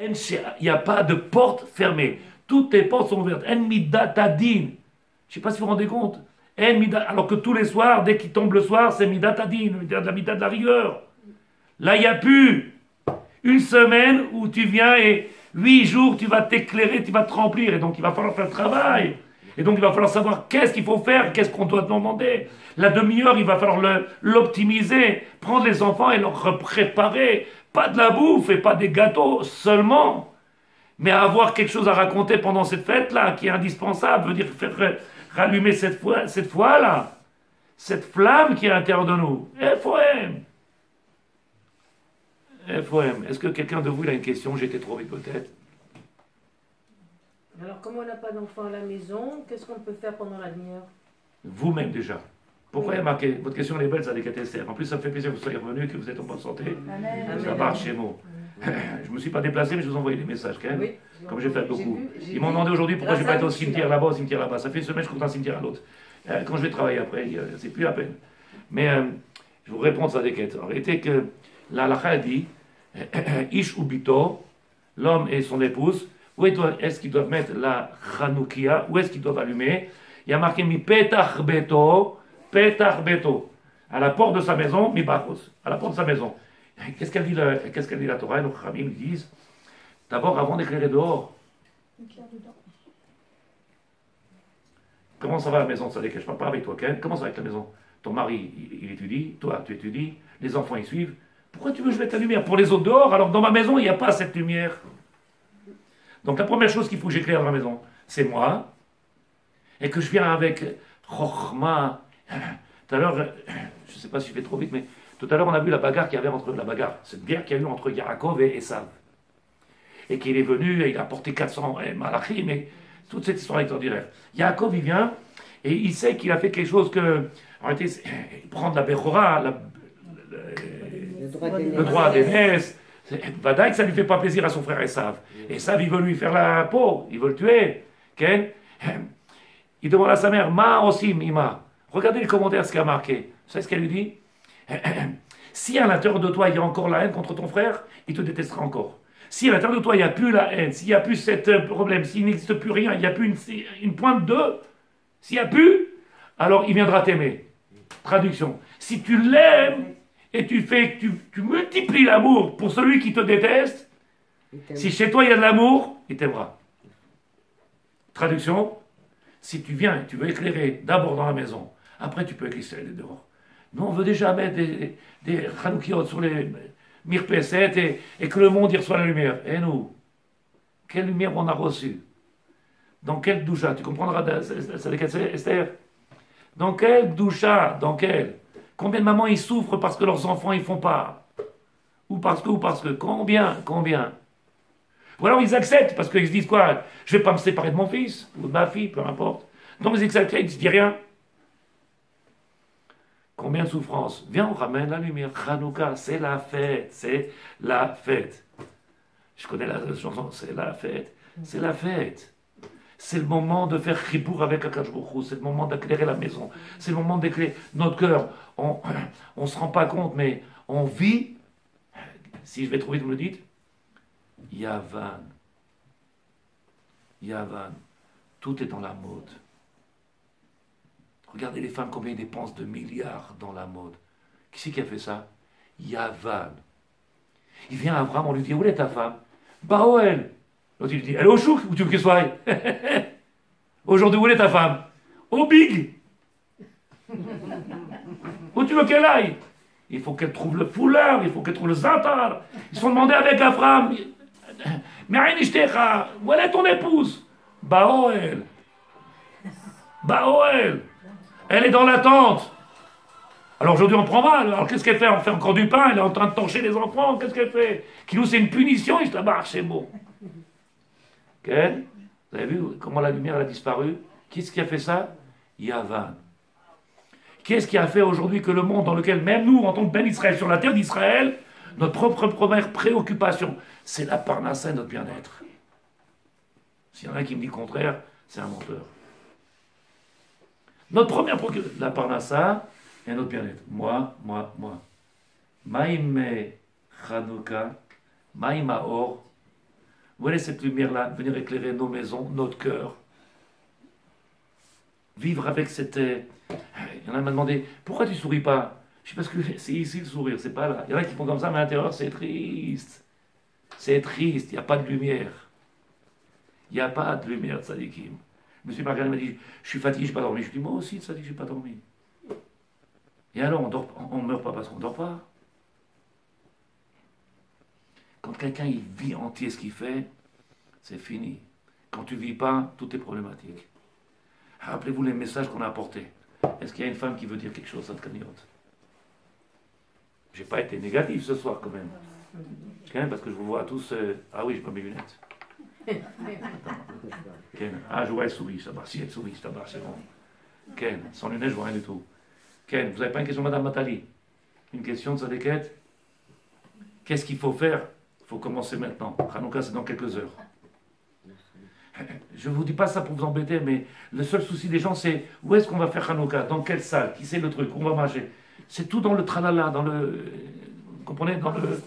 Il n'y a pas de porte fermée. Toutes les portes sont ouvertes. En midatadin. Je ne sais pas si vous vous rendez compte. Alors que tous les soirs, dès qu'il tombe le soir, c'est midatadin, la mida de la rigueur. Là, il n'y a plus une semaine où tu viens et 8 jours, tu vas t'éclairer, tu vas te remplir. Et donc, il va falloir faire le travail. Et donc, il va falloir savoir qu'est-ce qu'il faut faire, qu'est-ce qu'on doit demander. La demi-heure, il va falloir l'optimiser, prendre les enfants et leur préparer. Pas de la bouffe et pas des gâteaux seulement, mais avoir quelque chose à raconter pendant cette fête-là, qui est indispensable, veut dire faire rallumer cette foi-là, cette flamme qui est à l'intérieur de nous. FOM. FOM. Est-ce que quelqu'un de vous il a une question? J'ai été trop vite peut-être. Alors, comme on n'a pas d'enfants à la maison, qu'est-ce qu'on peut faire pendant la demi-heure? Vous-même déjà. Pourquoi il y a marqué? Votre question elle est belle, ça décatestère. En plus, ça me fait plaisir que vous soyez revenu, que vous êtes en bonne santé. Amen. Ça marche chez moi. Je ne me suis pas déplacé, mais je vous ai envoyé des messages quand même. Oui. Comme j'ai fait beaucoup. Ils m'ont vu. demandé aujourd'hui pourquoi je n'ai pas été au Grâce à vous, cimetière là-bas, au cimetière là-bas. Ça fait une semaine que je cours d'un cimetière à l'autre. Quand je vais travailler après, c'est plus la peine. Mais je vous réponds de ça des quêtes. En réalité, que la halakha dit Ish ubito, l'homme et son épouse, où est-ce qu'ils doivent mettre la chanoukia? Où est-ce qu'ils doivent allumer? Il y a marqué mi petach beto, à la porte de sa maison, mi bachos, à la porte de sa maison. Qu'est-ce qu'elle dit la Torah? Les Khamim disent d'abord, avant d'éclairer dehors. Comment ça va la maison? Ça je parle pas avec toi, Ken. Comment ça va avec la maison? Ton mari, il étudie, toi, tu étudies, les enfants, ils suivent. Pourquoi tu veux que je mette la lumière? Pour les autres dehors, alors dans ma maison, il n'y a pas cette lumière. Donc la première chose qu'il faut que j'éclaire dans la maison, c'est moi, et que je viens avec Chochma. Tout à l'heure, je ne sais pas si je vais trop vite, mais tout à l'heure, on a vu la bagarre qu'il y avait cette guerre qu'il y a eu entre Yaakov et Esav. Et qu'il est venu, et il a porté 400 malachim, mais toute cette histoire extraordinaire. Yaakov, il vient, et il sait qu'il a fait quelque chose que, en réalité, il prend de la Bechora, le droit d'aînesse. Vadaï que ça ne lui fait pas plaisir à son frère Esav. Esav, il veut lui faire la peau, il veut le tuer. Okay? Il demande à sa mère, Ma osim ima. Regardez le commentaire, ce qu'il a marqué. Vous savez ce qu'elle lui dit? Si à l'intérieur de toi, il y a encore la haine contre ton frère, il te détestera encore. Si à l'intérieur de toi, il n'y a plus la haine, s'il n'y a plus ce problème, s'il n'existe plus rien, il n'y a plus une pointe de, s'il n'y a plus, alors il viendra t'aimer. Traduction. Si tu l'aimes et tu multiplies l'amour pour celui qui te déteste, si chez toi il y a de l'amour, il t'aimera. Traduction. Si tu viens et tu veux éclairer d'abord dans la maison, après tu peux éclairer dehors. Nous, on veut déjà mettre des chanoukiot sur les mirpeset et que le monde y reçoit la lumière. Et nous, quelle lumière on a reçue? Dans quelle doucha? Tu comprendras, Esther? Dans quelle doucha? Dans quelle? Combien de mamans ils souffrent parce que leurs enfants ils font pas? Ou parce que? Combien? Ou alors ils acceptent parce qu'ils se disent quoi? Je vais pas me séparer de mon fils ou de ma fille, peu importe. Donc ils acceptent, ils ne se disent rien. Combien de souffrances? Viens, on ramène la lumière. Hanouka, c'est la fête. Je connais la chanson, c'est la fête. C'est le moment de faire chibour avec Akash Baruch Hu. C'est le moment d'éclairer la maison. C'est le moment d'éclairer notre cœur. On ne se rend pas compte, mais on vit. Si je vais trop vite, vous me le dites. Yavan. Tout est dans la mode. Regardez les femmes, combien ils dépensent de milliards dans la mode. Qui c'est qui a fait ça? Yavan. Il vient à Abraham, on lui dit, où est ta femme? Baoel. L'autre il dit, elle est au chouk, où tu veux qu'elle soit? Aujourd'hui, où est ta femme? Au big. Où tu veux qu'elle aille? Il faut qu'elle trouve le foulard, il faut qu'elle trouve le zantar. Ils se sont demandés avec Abraham, mais où est ton épouse? Baoel. Elle est dans la tente. Alors aujourd'hui on prend mal. Alors qu'est-ce qu'elle fait? On fait encore du pain, elle est en train de torcher les enfants. Qu'est-ce qu'elle fait? Qui nous c'est une punition, il se la barre, c'est beau. Okay? Vous avez vu comment la lumière a disparu? Qu'est-ce qui a fait ça? Yavan. Qu'est-ce qui a fait aujourd'hui que le monde dans lequel même nous, en tant que Ben Israël, sur la terre d'Israël, notre propre première préoccupation, c'est la parnassa et notre bien-être. S'il y en a qui me dit le contraire, c'est un menteur. Notre première préoccupation, la parnassa et notre bien-être. Moi. Maïme Chanouka, Maïma Or, Vous voyez cette lumière-là venir éclairer nos maisons, notre cœur. Vivre avec cette... Il y en a qui m'ont demandé, pourquoi tu souris pas? Je dis parce que c'est ici le sourire, c'est pas là. Il y en a qui font comme ça, mais à l'intérieur, c'est triste. C'est triste, il n'y a pas de lumière. Il n'y a pas de lumière, tzadikim. Monsieur Margaret m'a dit, je suis fatigué, je n'ai pas dormi. Je dis, moi aussi, tzadik, je n'ai pas dormi. Et alors, on ne meurt pas parce qu'on ne dort pas. Quand quelqu'un il vit entier ce qu'il fait, c'est fini. Quand tu ne vis pas, tout est problématique. Rappelez-vous les messages qu'on a apportés. Est-ce qu'il y a une femme qui veut dire quelque chose à Tkaniot? Je n'ai pas été négatif ce soir quand même. Parce que je vous vois tous... Ah oui, j'ai pas mes lunettes. Ken. Ah, je vois elle sourit, ça va. Si elle sourit, ça va, c'est bon. Ken, sans lunettes, je vois rien du tout. Ken, vous n'avez pas une question, Madame Matali? Une question de sa déquête? Qu'est-ce qu'il faut faire? Il faut commencer maintenant. Hanouka, c'est dans quelques heures. Je ne vous dis pas ça pour vous embêter, mais le seul souci des gens, c'est où est-ce qu'on va faire Hanouka? Dans quelle salle? Qui c'est le truc? Où on va marcher? C'est tout dans le tralala, dans le... Vous comprenez? Dans le...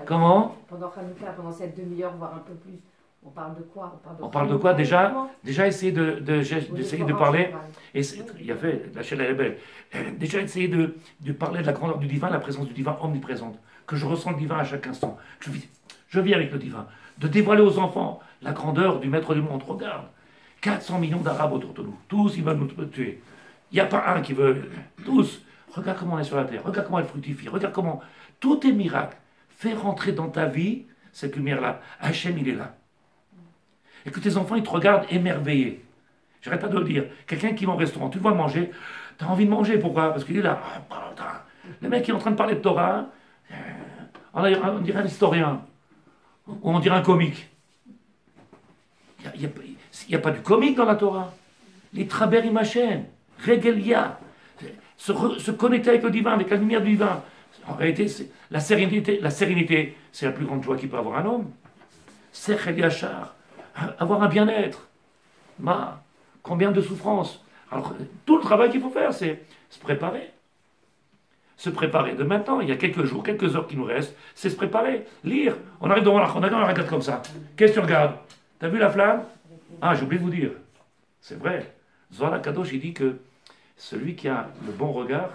Comment? Pendant Hanouka, pendant cette demi-heure, voire un peu plus. On parle de quoi? On parle de quoi? Déjà essayer d'essayer de parler. Et il y a fait, la chaîne elle est belle. Déjà essayer de parler de la grandeur du divin, la présence du divin omniprésente. Que je ressens le divin à chaque instant. Je vis avec le divin. De dévoiler aux enfants la grandeur du maître du monde. Regarde, 400 millions d'Arabes autour de nous. Tous, ils veulent nous tuer. Il n'y a pas un qui veut... Tous. Regarde comment on est sur la terre. Regarde comment elle fructifie. Regarde comment... Tout est miracle. Fais rentrer dans ta vie cette lumière-là. Hachem, il est là. Et que tes enfants, ils te regardent émerveillés. J'arrête pas de le dire. Quelqu'un qui va au restaurant, tu le vois manger, tu as envie de manger. Pourquoi? Parce qu'il est là. Le mec qui est en train de parler de Torah, on dirait un historien. Ou on dirait un comique. Il n'y a pas du comique dans la Torah. Les Traber Imachem, Regelia, se connecter avec le divin, avec la lumière du divin. En réalité, la sérénité, c'est la plus grande joie qu'il peut avoir un homme. Sechel Yachar, avoir un bien-être. Combien de souffrances. Alors, tout le travail qu'il faut faire, c'est se préparer. Se préparer de maintenant. Il y a quelques jours, quelques heures qui nous restent, c'est se préparer. Lire. On arrive devant la on regarde comme ça. Qu'est-ce que tu regardes? T'as vu la flamme? Ah, j'ai oublié de vous dire. C'est vrai. Zohar Kadosh, il dit que celui qui a le bon regard,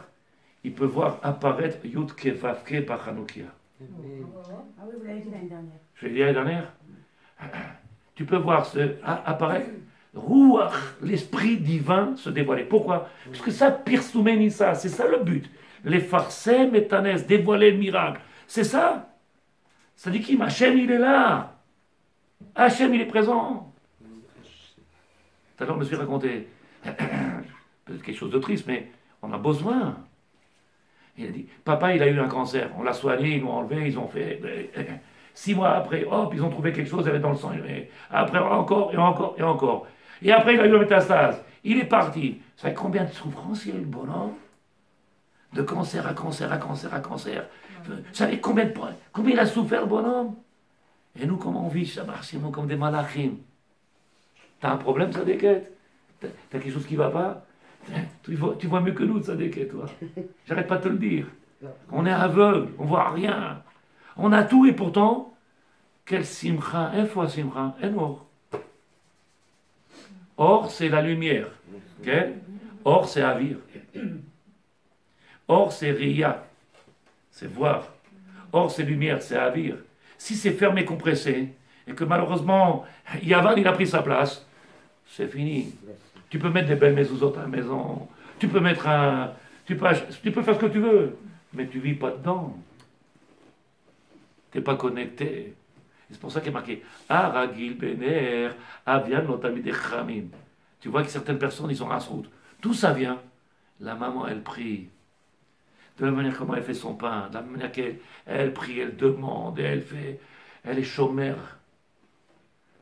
il peut voir apparaître Yudke Vavke par Hanoukia. Ah oui, vous l'avez dit l'année dernière. Je l'ai dit l'année dernière. Tu peux voir apparaître Ruach, l'esprit divin se dévoiler. Pourquoi? Parce que ça, Pirsoumenissa, c'est ça le but. Les farsem et Tanès, dévoiler le miracle. C'est ça. Ça dit qui? Hachem, il est là. Hachem, il est présent. Tout à l'heure, je me suis raconté peut-être quelque chose de triste, mais on a besoin. Il a dit, papa, il a eu un cancer. On l'a soigné, ils l'ont enlevé, ils ont fait... 6 mois après, hop, ils ont trouvé quelque chose, il y avait dans le sang. Et après, encore, et encore, et encore. Et après, il a eu la métastase. Il est parti. Vous savez combien de souffrances il a eu, le bonhomme? De cancer à cancer à cancer à cancer. Vous savez combien il a souffert, le bonhomme? Et nous, comment on vit? Ça marche, comme des malachim. T'as un problème, ça déquête? T'as quelque chose qui ne va pas? Tu vois mieux que nous, ça déquête, toi. J'arrête pas de te le dire. On est aveugle, on ne voit rien. On a tout et pourtant, quel simcha, une fois simcha, un or. Or, c'est la lumière. Okay? Or, c'est avir. Or, c'est ria. C'est voir. Or, c'est lumière, c'est avir. Si c'est fermé, compressé, et que malheureusement, Yavan, il a pris sa place, c'est fini. Tu peux mettre des belles mezuzot à la maison. Tu peux mettre un... Tu peux faire ce que tu veux. Mais tu ne vis pas dedans. Tu n'es pas connecté. C'est pour ça qu'il est marqué Aragil Bener, Avian Notamide Khamim. Tu vois que certaines personnes, ils ont un route. D'où ça vient? La maman, elle prie. De la manière comment elle fait son pain, de la manière qu'elle prie, elle demande, et elle fait. Elle est chômère.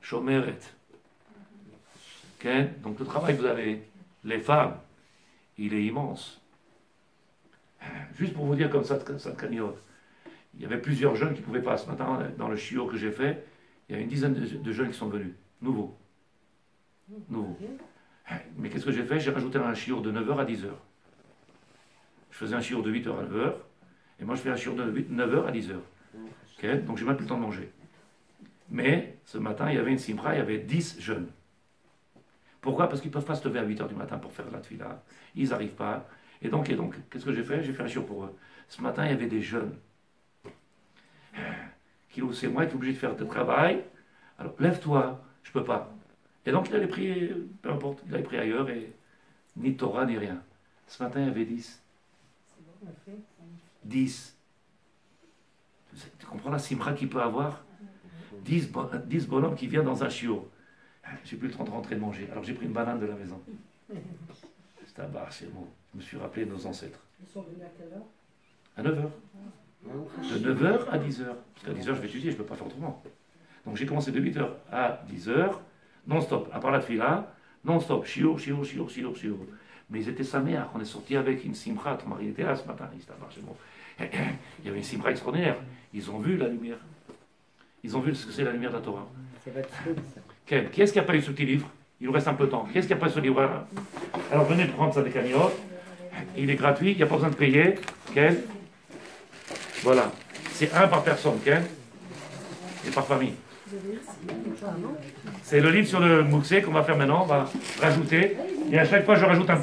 Chômeret. Okay? Donc le travail que vous avez, les femmes, il est immense. Juste pour vous dire comme ça de cagnotte. Il y avait plusieurs jeunes qui ne pouvaient pas. Ce matin, dans le chiot que j'ai fait, il y a une dizaine de jeunes qui sont venus. Nouveaux. Nouveaux. Mais qu'est-ce que j'ai fait? J'ai rajouté un chiot de 9h à 10h. Je faisais un chiot de 8h à 9h. Et moi, je fais un chiot de 9h à 10h. Okay? Donc, j'ai même plus le temps de manger. Mais ce matin, il y avait une simra, il y avait 10 jeunes. Pourquoi? Parce qu'ils ne peuvent pas se lever à 8 h du matin pour faire la tefila. Ils n'arrivent pas. Et donc, qu'est-ce que j'ai fait? J'ai fait un shiur pour eux. Ce matin, il y avait des jeunes. C'est moi qui suis obligé de faire le travail. Alors, lève-toi. Je ne peux pas. Et donc, il allait prier, peu importe, il allait prier ailleurs, et ni Torah, ni rien. Ce matin, il y avait 10. 10. Tu comprends la simra qu'il peut avoir? 10 bonhommes qui viennent dans un chiot. J'ai plus le temps de rentrer de manger. Alors j'ai pris une banane de la maison. C'est un bar, c'est bon. Je me suis rappelé de nos ancêtres. Ils sont venus à quelle heure? À 9 h. De 9 h à 10 h. Parce qu'à 10 h, je vais étudier, je ne peux pas faire autrement. Donc j'ai commencé de 8 h à 10 h, non-stop. À part la fila, non-stop. Chiot. Mais ils étaient sa mère. On est sorti avec une simra. Ton mari était là ce matin. Il y avait une simra extraordinaire. Ils ont vu la lumière. Ils ont vu ce que c'est la lumière de la Torah. C'est votre chose, ça. Ken, qui est-ce qui n'a pas eu ce petit livre? Il nous reste un peu de temps. Qui est-ce qui n'a pas eu ce livre-là? Alors venez prendre ça des cagnottes. Il est gratuit, il n'y a pas besoin de payer. Ken. Voilà. C'est un par personne, Ken. Et par famille. C'est le livre sur le Mouxé qu'on va faire maintenant. On va rajouter. Et à chaque fois, je rajoute un